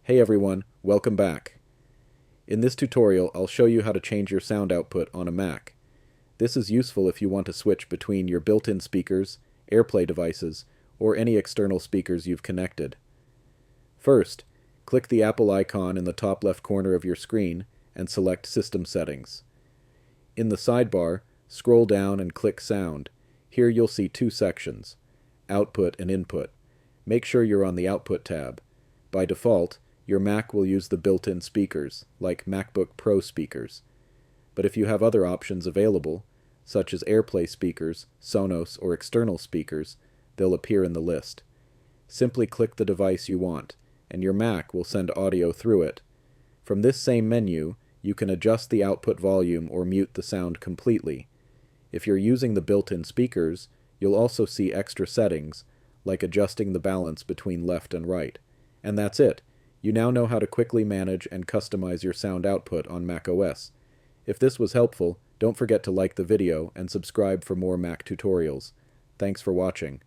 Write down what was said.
Hey everyone, welcome back. In this tutorial, I'll show you how to change your sound output on a Mac. This is useful if you want to switch between your built-in speakers, AirPlay devices, or any external speakers you've connected. First, click the Apple icon in the top left corner of your screen and select System Settings. In the sidebar, scroll down and click Sound. Here you'll see two sections, Output and Input. Make sure you're on the Output tab. By default, your Mac will use the built-in speakers, like MacBook Pro speakers. But if you have other options available, such as AirPlay speakers, Sonos, or external speakers, they'll appear in the list. Simply click the device you want, and your Mac will send audio through it. From this same menu, you can adjust the output volume or mute the sound completely. If you're using the built-in speakers, you'll also see extra settings, like adjusting the balance between left and right. And that's it. You now know how to quickly manage and customize your sound output on macOS. If this was helpful, don't forget to like the video and subscribe for more Mac tutorials. Thanks for watching.